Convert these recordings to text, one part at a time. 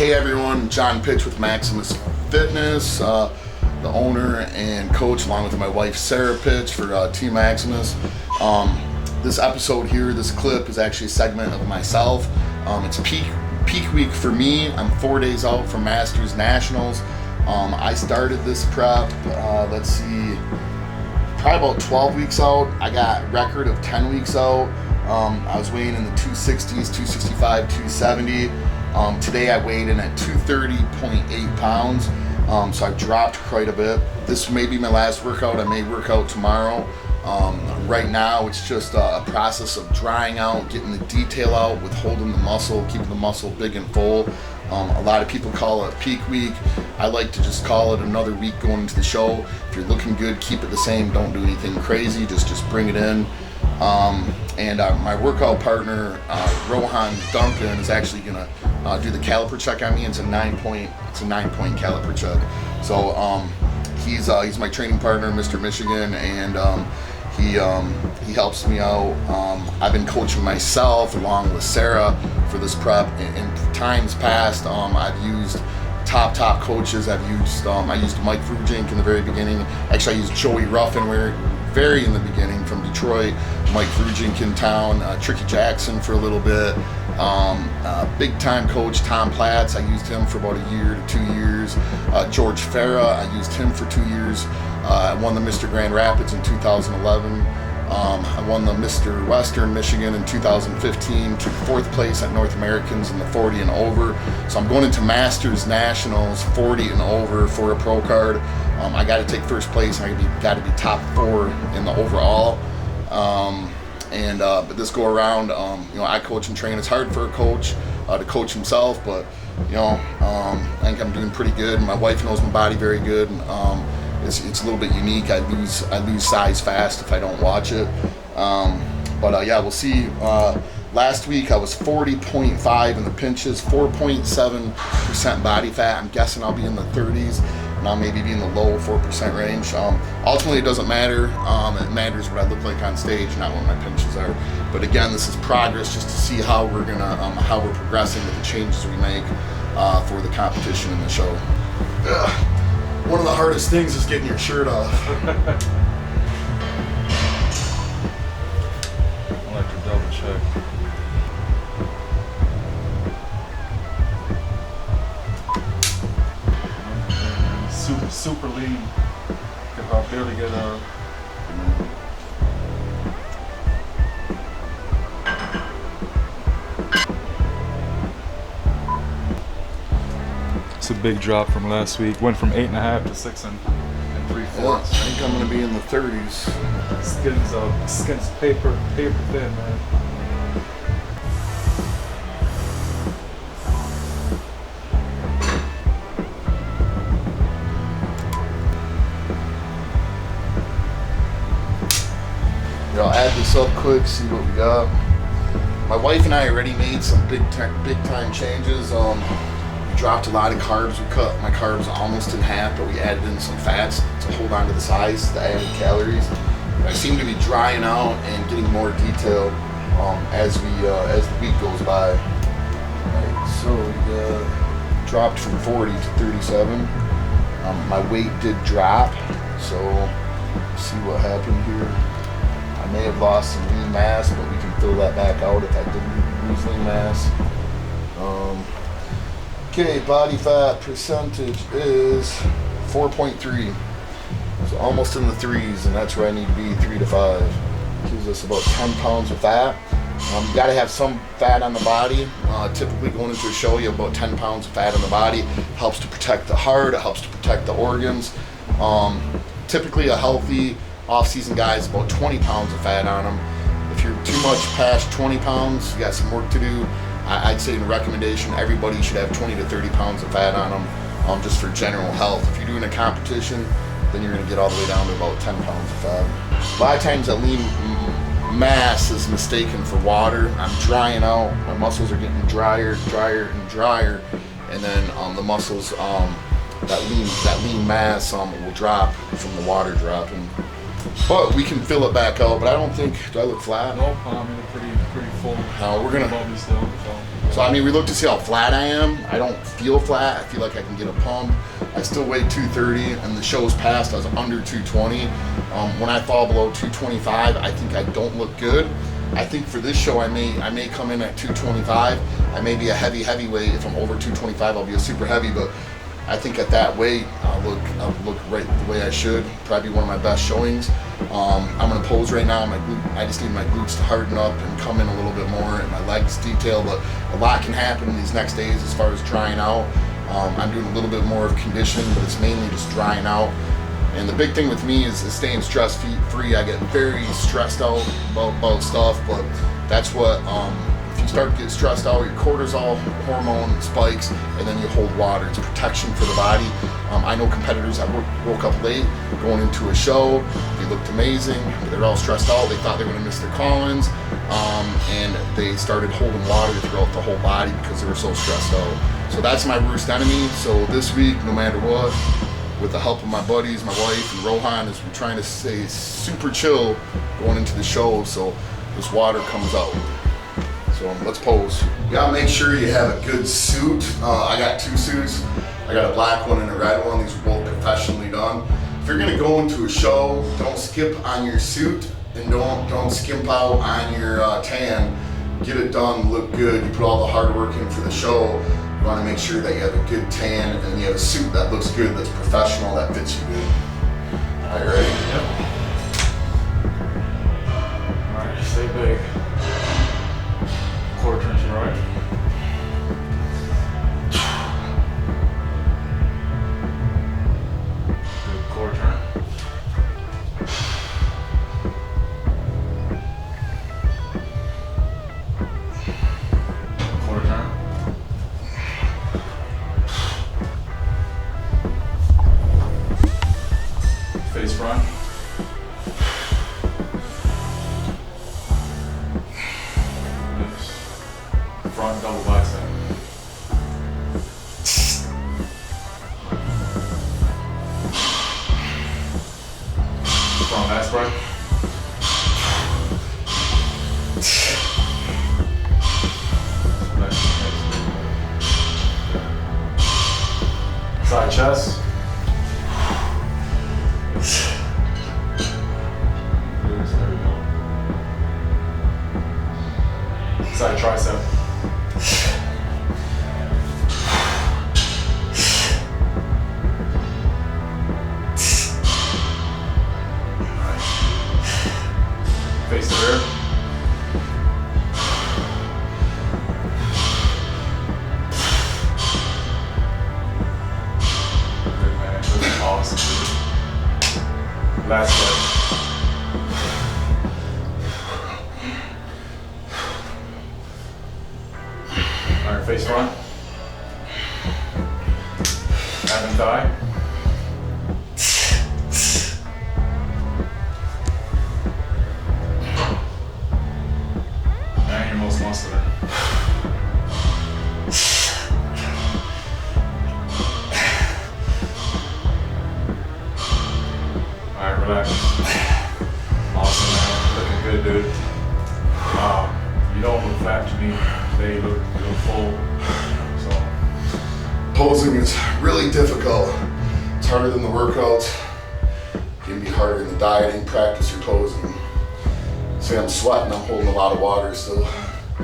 Hey everyone, John Pitsch with Maximus Fitness, the owner and coach along with my wife Sarah Pitsch for Team Maximus. This episode here, this clip is actually a segment of myself. It's peak week for me. I'm 4 days out from Masters Nationals. I started this prep, let's see, probably about 12 weeks out. I got record of 10 weeks out. I was weighing in the 260s, 265, 270. Today I weighed in at 230.8 pounds. So I've dropped quite a bit. This may be my last workout. I may work out tomorrow. Right now it's just a process of drying out, getting the detail out with holding the muscle, keeping the muscle big and full. A lot of people call it peak week. I like to just call it another week going into the show. If you're looking good, keep it the same. Don't do anything crazy. Just bring it in. My workout partner, Rohan Duncan, is actually gonna do the caliper check on me. It's a 9-point caliper check. So he's my training partner, Mr. Michigan, and he helps me out. I've been coaching myself along with Sarah for this prep. In times past, I've used top coaches. I used Mike Vrujink in the very beginning. Actually, I used Joey Ruffin very in the beginning from Detroit. Mike Vrujink in town, Tricky Jackson for a little bit. Big time coach Tom Platz, I used him for about a year to 2 years. George Farah, I used him for 2 years. I won the Mr. Grand Rapids in 2011. I won the Mr. Western Michigan in 2015, took 4th place at North Americans in the 40 and over. So I'm going into Masters Nationals 40 and over for a pro card. I got to take 1st place, and I got to be top 4 in the overall. But this go around, I coach and train. It's hard for a coach to coach himself, but I think I'm doing pretty good. My wife knows my body very good. It's a little bit unique. I lose size fast if I don't watch it. We'll see. Last week I was 40.5 in the pinches, 4.7% body fat. I'm guessing I'll be in the 30s. And I'll maybe be in the low 4% range. Ultimately, it doesn't matter. It matters what I look like on stage, not what my pinches are. But again, this is progress, just to see how we're how we're progressing with the changes we make for the competition in the show. One of the hardest things is getting your shirt off. I like to double check. Super lean. If I barely get It's a big drop from last week. Went from 8.5 to 6 and 3/4. I think I'm gonna be in the 30s. Skin's paper thin, man. I'll add this up quick, see what we got. My wife and I already made some big time changes. We dropped a lot of carbs. We cut my carbs almost in half, but we added in some fats to hold on to the size, the added calories. I seem to be drying out and getting more detail as the week goes by. Right, so we dropped from 40 to 37. My weight did drop, so let's see what happened here. I may have lost some lean mass, but we can fill that back out if I didn't lose lean mass. Okay, body fat percentage is 4.3. So almost in the 3s, and that's where I need to be, 3 to 5. Gives us about 10 pounds of fat. You gotta have some fat on the body. Typically going into a show, you have about 10 pounds of fat on the body. Helps to protect the heart, it helps to protect the organs. Typically a healthy off-season guy is about 20 pounds of fat on them. If you're too much past 20 pounds, you got some work to do. I'd say in a recommendation, everybody should have 20 to 30 pounds of fat on them, just for general health. If you're doing a competition, then you're gonna get all the way down to about 10 pounds of fat. A lot of times that lean mass is mistaken for water. I'm drying out, my muscles are getting drier and drier, and then the muscles, that lean mass will drop from the water dropping. But we can fill it back out. But I don't think. Do I look flat? Nope. I mean, pretty full. No, we're gonna. Still, so. So I mean, we look to see how flat I am. I don't feel flat. I feel like I can get a pump. I still weigh 230, and the shows past I was under 220. When I fall below 225, I think I don't look good. I think for this show, I may come in at 225. I may be a heavyweight. If I'm over 225, I'll be a super heavy. But I think at that weight, I'll look right the way I should. Probably one of my best showings. I'm gonna pose right now. I just need my glutes to harden up and come in a little bit more, and my legs detail. But a lot can happen in these next days as far as drying out. I'm doing a little bit more of conditioning, but it's mainly just drying out. And the big thing with me is staying stress-free. I get very stressed out about stuff, but that's what, if you start to get stressed out, your cortisol hormone spikes, and then you hold water. It's protection for the body. I know competitors that woke up late going into a show. They looked amazing, but they're all stressed out. They thought they were gonna miss their call-ins, and they started holding water throughout the whole body because they were so stressed out. So that's my worst enemy. So this week, no matter what, with the help of my buddies, my wife, and Rohan, is we're trying to stay super chill going into the show so this water comes out. So let's pose. You gotta make sure you have a good suit. I got 2 suits. I got a black one and a red one. These are both professionally done. If you're gonna go into a show, don't skip on your suit and don't skimp out on your tan. Get it done, look good. You put all the hard work in for the show. You want to make sure that you have a good tan and you have a suit that looks good, that's professional, that fits you good. All right, ready? Yep. All right, stay big. Core turns to the right. Good core turn. Core turn. Face front. Front double bicep. Front back spread. Side chest. Side tricep. Nice. Face the rear. Good man, good, awesome. Last step. Alright, face front. Ab and thigh. And your most muscular. Alright, relax. Awesome, man. Looking good, dude. You don't look fat to me. They look full. So Posing is really difficult. It's harder than the workouts. It can be harder than the dieting. Practice your posing. See, I'm sweating. I'm holding a lot of water still.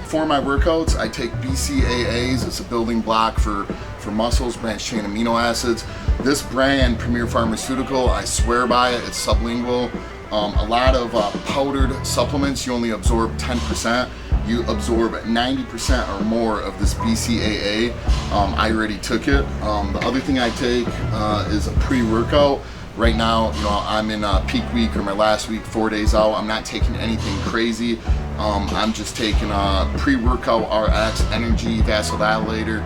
For my workouts, I take BCAAs. It's a building block for muscles, branched chain amino acids. This brand, Premier Pharmaceutical, I swear by it. It's sublingual. A lot of powdered supplements, you only absorb 10%. You absorb 90% or more of this BCAA. I already took it. The other thing I take is a pre-workout. Right now, I'm in peak week or my last week, 4 days out. I'm not taking anything crazy. I'm just taking a pre-workout RX energy vasodilator.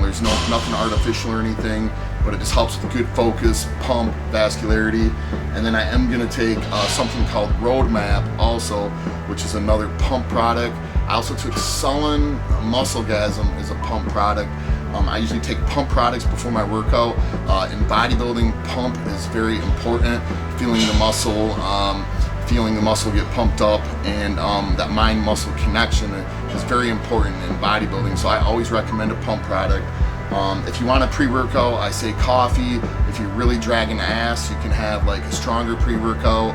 There's nothing artificial or anything, but it just helps with good focus, pump, vascularity. And then I am gonna take something called Roadmap also, which is another pump product. I also took Sullen Musclegasm as a pump product. I usually take pump products before my workout. In bodybuilding, pump is very important. Feeling the muscle, feeling the muscle get pumped up, and that mind-muscle connection is very important in bodybuilding. So I always recommend a pump product. If you want a pre-workout, I say coffee. If you're really dragging ass, you can have like a stronger pre-workout.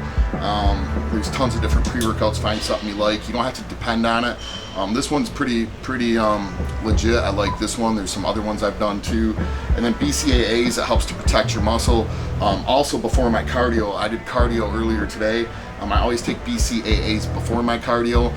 There's tons of different pre-workouts. Find something you like. You don't have to depend on it. This one's pretty legit. I like this one. There's some other ones I've done too. And then BCAAs, it helps to protect your muscle. Also, before my cardio, I did cardio earlier today. I always take BCAAs before my cardio.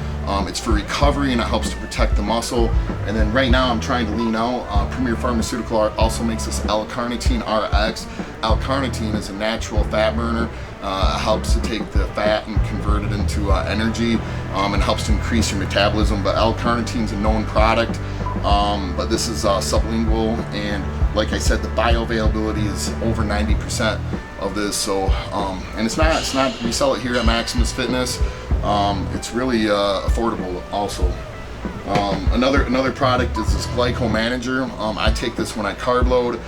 It's for recovery and it helps to protect the muscle. And then right now I'm trying to lean out. Premier Pharmaceutical also makes this L-carnitine RX. L-carnitine is a natural fat burner. It helps to take the fat and convert it into energy, and helps to increase your metabolism. But L-carnitine is a known product, but this is sublingual, and like I said, the bioavailability is over 90% of this. So, and it's not. We sell it here at Maximus Fitness. It's really affordable also. Another product is this Glyco Manager. I take this when I carb load.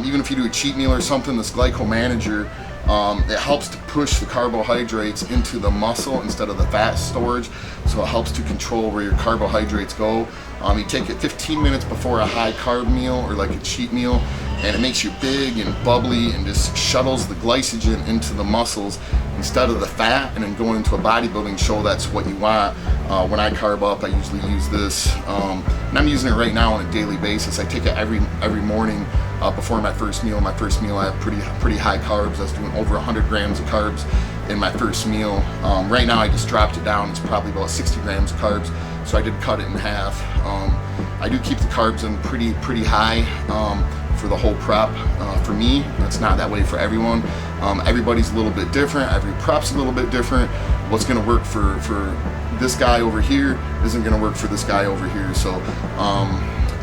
Even if you do a cheat meal or something, this Glyco Manager, it helps to push the carbohydrates into the muscle instead of the fat storage. So it helps to control where your carbohydrates go. You take it 15 minutes before a high carb meal or like a cheat meal, and it makes you big and bubbly and just shuttles the glycogen into the muscles instead of the fat. And then going into a bodybuilding show, that's what you want. When I carb up, I usually use this, and I'm using it right now on a daily basis. I take it every morning before my first meal. My first meal, I have pretty high carbs. I was doing over 100 grams of carbs in my first meal. Right now I just dropped it down. It's probably about 60 grams of carbs, so I did cut it in half. I do keep the carbs in pretty high for the whole prep. For me, it's not that way for everyone. Everybody's a little bit different. Every prep's a little bit different. What's going to work for this guy over here isn't going to work for this guy over here. So,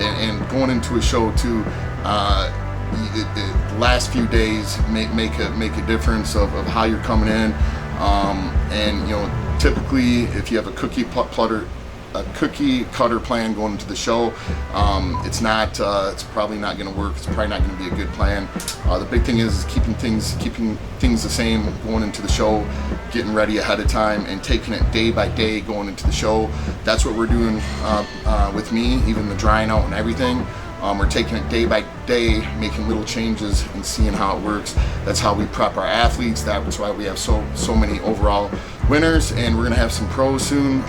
and going into a show too, the last few days make a difference of how you're coming in. And you know, typically if you have a cookie cutter plan going into the show, it's probably not going to work. It's probably not going to be a good plan. The big thing is keeping things the same going into the show, getting ready ahead of time, and taking it day by day going into the show. That's what we're doing with me, even the drying out and everything. We're taking it day by day, making little changes and seeing how it works. That's how we prep our athletes. That's why we have so many overall winners, and we're gonna have some pros soon.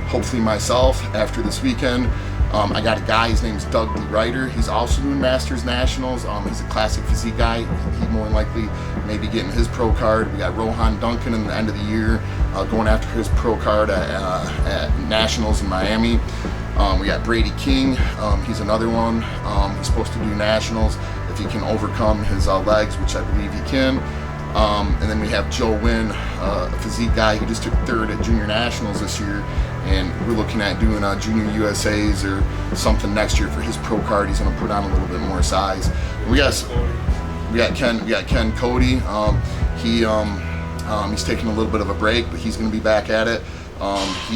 Hopefully myself after this weekend. I got a guy, his name's Doug D. Ryder. He's also doing Masters Nationals. He's a classic physique guy. He more than likely may be getting his pro card. We got Rohan Duncan in the end of the year going after his pro card at Nationals in Miami. We got Brady King. He's another one. He's supposed to do Nationals if he can overcome his legs, which I believe he can. And then we have Joe Wynn, a physique guy who just took third at Junior Nationals this year, and we're looking at doing Junior USAs or something next year for his pro card. He's going to put on a little bit more size. And we got Ken Cody. He's taking a little bit of a break, but he's going to be back at it.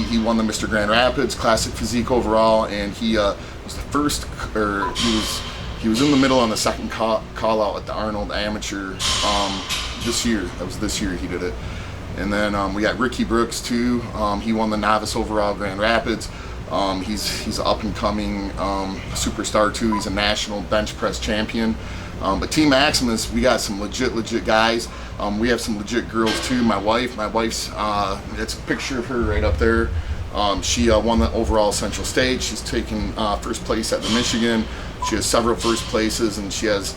He won the Mr. Grand Rapids Classic Physique overall, and he was the first, or he was in the middle on the second call out at the Arnold Amateur this year. That was this year he did it. And then we got Ricky Brooks too. He won the novice overall Grand Rapids. He's an up and coming superstar too. He's a national bench press champion. But Team Maximus, we got some legit guys. We have some legit girls too. My wife's it's a picture of her right up there. She won the overall Central State. She's taken first place at the Michigan. She has several first places, and she has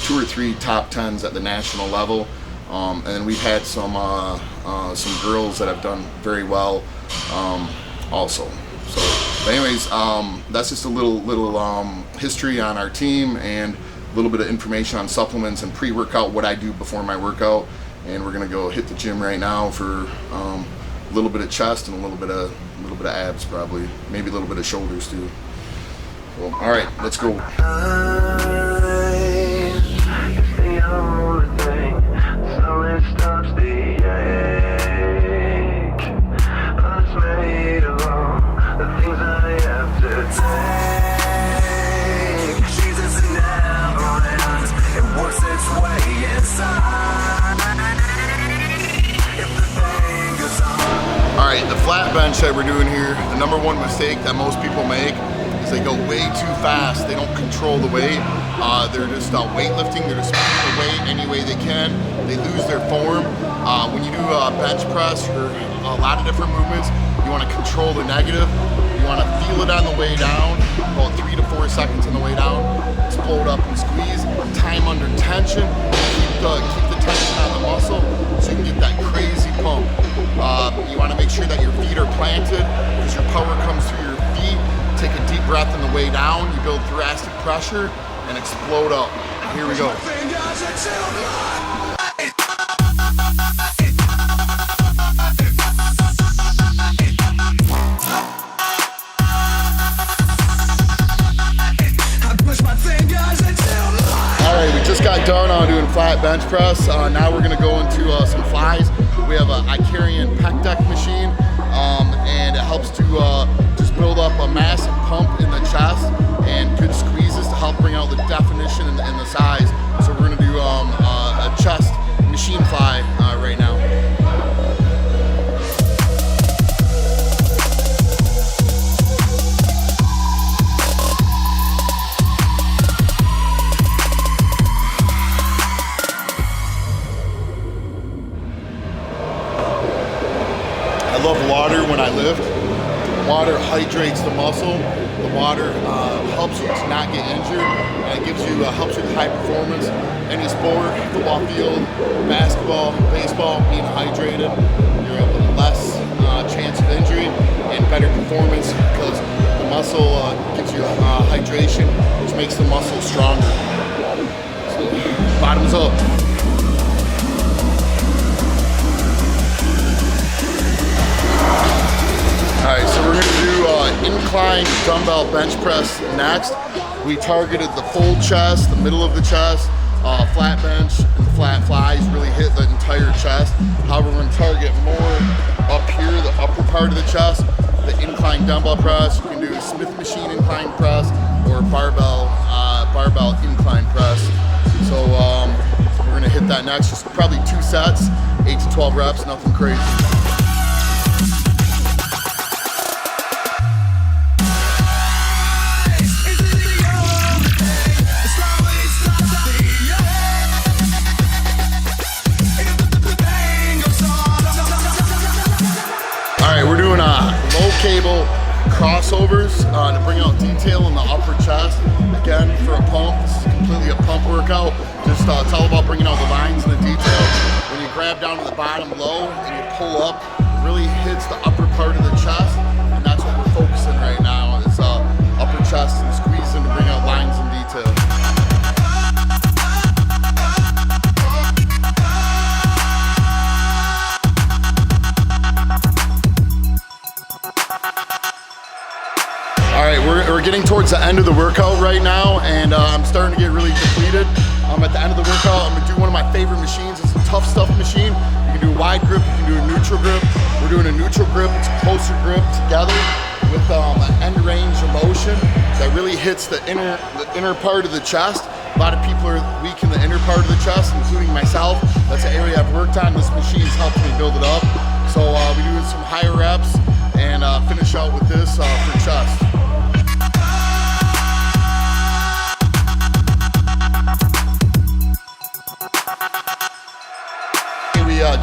2 or 3 top 10s at the national level. And then we've had some girls that have done very well also. So, but anyways, that's just a little history on our team and a little bit of information on supplements and pre-workout, what I do before my workout. And we're gonna go hit the gym right now for a little bit of chest and a little bit of abs, probably, maybe a little bit of shoulders too. Well, all right, let's go. right, the flat bench that we're doing here, the number one mistake that most people make is they go way too fast. They don't control the weight. They're just weightlifting. They're just spinning the weight any way they can. They lose their form. When you do a bench press or a lot of different movements, you want to control the negative. You want to feel it on the way down, about 3 to 4 seconds on the way down. Explode up and squeeze. Time under tension. Keep the tension on the muscle so you can get that crazy pump. You want to make sure that your feet are planted because your power comes through your feet. Take a deep breath on the way down. You build thoracic pressure and explode up. Here we go. Alright, we just got done doing flat bench press. Now we're going to go into some flies. We have a Icarian pec deck machine, and it helps to just build up a massive pump in the chest and good squeezes to help bring out the definition and the size. So we're going to do a chest machine fly right now. I love water when I lift. Water hydrates the muscle. The water helps you to not get injured, and it gives you helps you with high performance. Any sport, football field, basketball, baseball, being hydrated, you're have less chance of injury and better performance because the muscle gives you hydration, which makes the muscle stronger. So, bottoms up. Alright, so we're going to do incline dumbbell bench press next. We targeted the full chest, the middle of the chest, flat bench and flat flies really hit the entire chest. However, we're going to target more up here, the upper part of the chest, the incline dumbbell press. You can do a Smith machine incline press or barbell incline press. So we're going to hit that next, just probably 2 sets, 8 to 12 reps, nothing crazy. We're doing low cable crossovers to bring out detail in the upper chest. Again, for a pump, this is completely a pump workout. Just it's all about bringing out the lines and the detail. When you grab down to the bottom low and you pull up, it really hits the upper part of the chest, and that's what we're focusing right now. Is upper chest and squeezing to bring out lines and detail. We're getting towards the end of the workout right now, and I'm starting to get really depleted. At the end of the workout, I'm gonna do one of my favorite machines. It's a tough stuff machine. You can do a wide grip, you can do a neutral grip. We're doing a neutral grip, it's a closer grip together with an end range of motion that really hits the inner part of the chest. A lot of people are weak in the inner part of the chest, including myself. That's an area I've worked on. This machine's helped me build it up. So we're doing some higher reps and finish out with this for chest.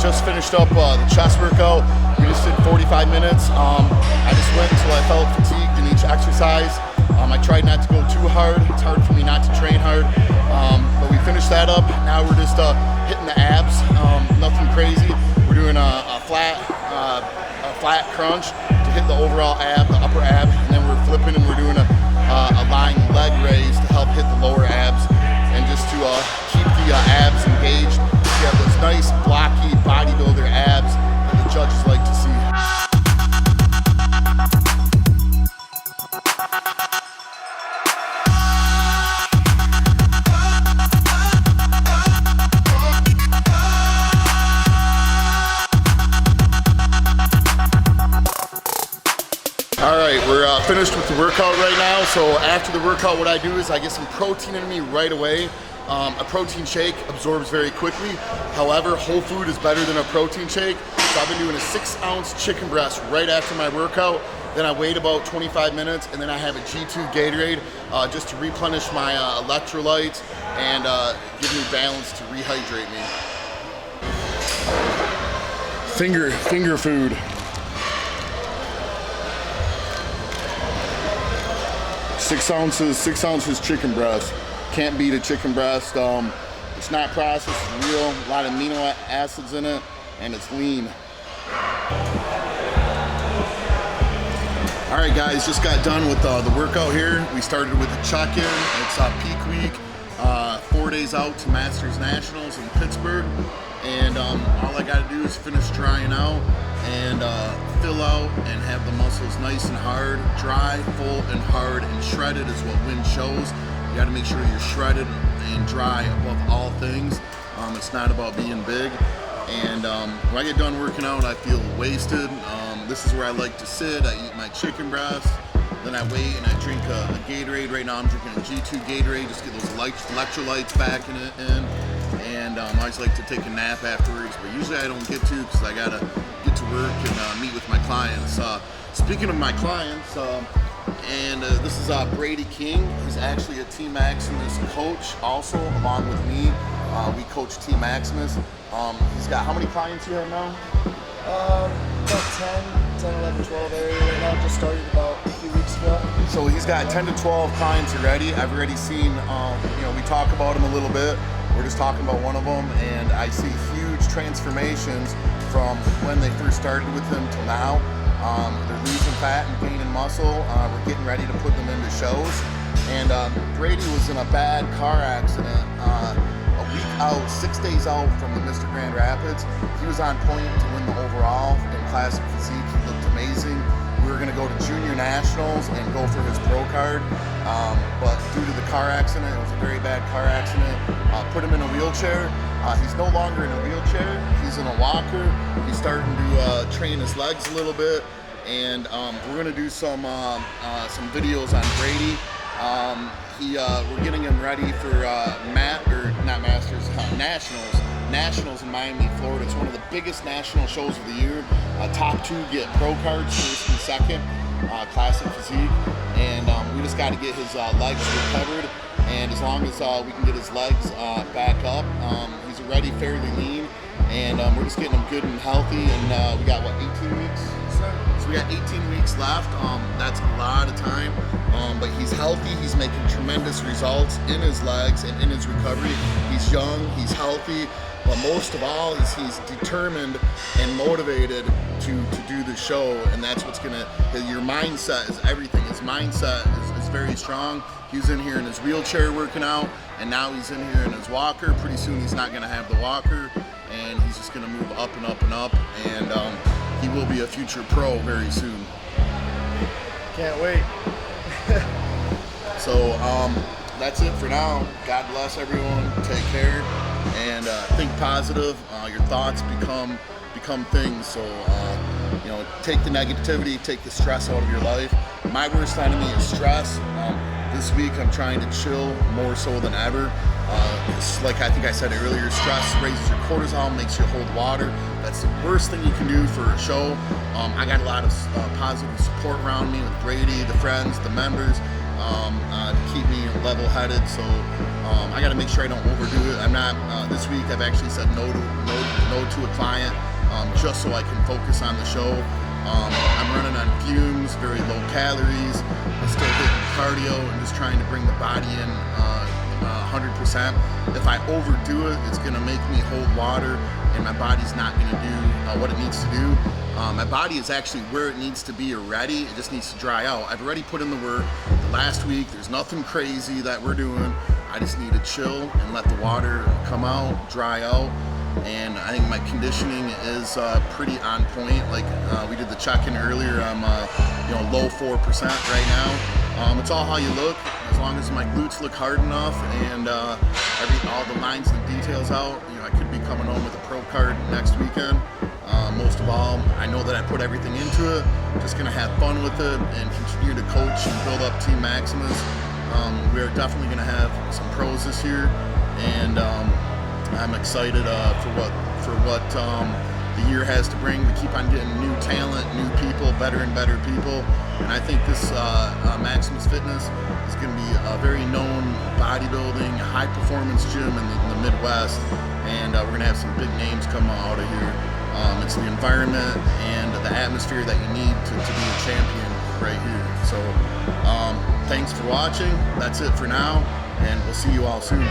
Just finished up the chest workout. We just did 45 minutes. I just went until I felt fatigued in each exercise. I tried not to go too hard. It's hard for me not to train hard. But we finished that up. Now we're just hitting the abs. Nothing crazy. We're doing a flat crunch to hit the overall ab, the upper ab, and then we're flipping and we're doing a lying leg raise to help hit the lower abs and just to keep the abs engaged. You have those nice blocky bodybuilder abs that the judges like to see. All right, we're finished with the workout right now. So after the workout, what I do is I get some protein in me right away. A protein shake absorbs very quickly. However, whole food is better than a protein shake. So I've been doing a 6-ounce chicken breast right after my workout. Then I wait about 25 minutes, and then I have a G2 Gatorade just to replenish my electrolytes and give me balance to rehydrate me. Finger food. 6 ounces chicken breast. Can't beat a chicken breast. It's not processed, it's real. A lot of amino acids in it, and it's lean. All right, guys, just got done with the workout here. We started with the chuck-in. It's peak week, 4 days out to Masters Nationals in Pittsburgh. And all I gotta do is finish drying out and fill out and have the muscles nice and hard, dry, full, and hard, and shredded is what wind shows. You gotta make sure you're shredded and dry above all things. It's not about being big. And when I get done working out, I feel wasted. This is where I like to sit. I eat my chicken breast. Then I wait and I drink a Gatorade. Right now I'm drinking a G2 Gatorade, just get those electrolytes back in it. And I always like to take a nap afterwards, but usually I don't get to because I gotta get to work and meet with my clients. Speaking of my clients, this is Brady King. He's actually a Team Maximus coach also, along with me. We coach Team Maximus. He's got, how many clients you have now? About 10, 11, 12 area right now. Just started about a few weeks ago. So he's got 10 to 12 clients already. I've already seen, we talk about him a little bit. We're just talking about one of them, and I see huge transformations from when they first started with him till now. They're losing fat and gaining muscle. We're getting ready to put them into shows. And Brady was in a bad car accident a week out, 6 days out from the Mr. Grand Rapids. He was on point to win the overall in classic physique. He looked amazing. We were going to go to junior nationals and go for his pro card, but due to the car accident, it was a very bad car accident, put him in a wheelchair. He's no longer in a wheelchair. He's in a walker. He's starting to train his legs a little bit, and we're going to do some videos on Brady. We're getting him ready for Nationals in Miami, Florida. It's one of the biggest national shows of the year. Top 2 get pro cards, first and second, classic physique. And we just got to get his legs recovered. And as long as we can get his legs back up, he's already fairly lean. And we're just getting him good and healthy. And we got, 18 weeks? So we got 18 weeks left. That's a lot of time. But he's healthy. He's making tremendous results in his legs and in his recovery. He's young. He's healthy. But most of all is he's determined and motivated to do the show, and that's what's gonna, your mindset is everything. His mindset is very strong. He was in here in his wheelchair working out, and now he's in here in his walker. Pretty soon he's not gonna have the walker, and he's just gonna move up and up and up, and he will be a future pro very soon. Can't wait. So that's it for now. God bless everyone. Take care. And think positive. Your thoughts become things. So take the negativity, take the stress out of your life. My worst enemy is stress. This week I'm trying to chill more so than ever. Like I think I said earlier, stress raises your cortisol, makes you hold water. That's the worst thing you can do for a show. I got a lot of positive support around me with Brady, the friends, the members, to keep me level-headed. So I got to make sure I don't overdo it. I'm not. This week I've actually said no to a client just so I can focus on the show. I'm running on fumes, very low calories. I'm still hitting cardio and just trying to bring the body in 100%. If I overdo it, it's going to make me hold water, and my body's not going to do what it needs to do. My body is actually where it needs to be already. It just needs to dry out. I've already put in the work. The last week, there's nothing crazy that we're doing. I just need to chill and let the water come out, dry out. And I think my conditioning is pretty on point. Like we did the check-in earlier. I'm low 4% right now. It's all how you look. As long as my glutes look hard enough and all the lines and details out, I could be coming home with a pro card next weekend. Most of all, I know that I put everything into it. Just gonna have fun with it and continue to coach and build up Team Maximus. We're definitely gonna have some pros this year, and I'm excited for what the the year has to bring. We keep on getting new talent, new people, better and better people. And I think this Maximus Fitness is going to be a very known bodybuilding, high-performance gym in the Midwest. And we're going to have some big names come out of here. It's the environment and the atmosphere that you need to be a champion right here. So thanks for watching. That's it for now, and we'll see you all soon.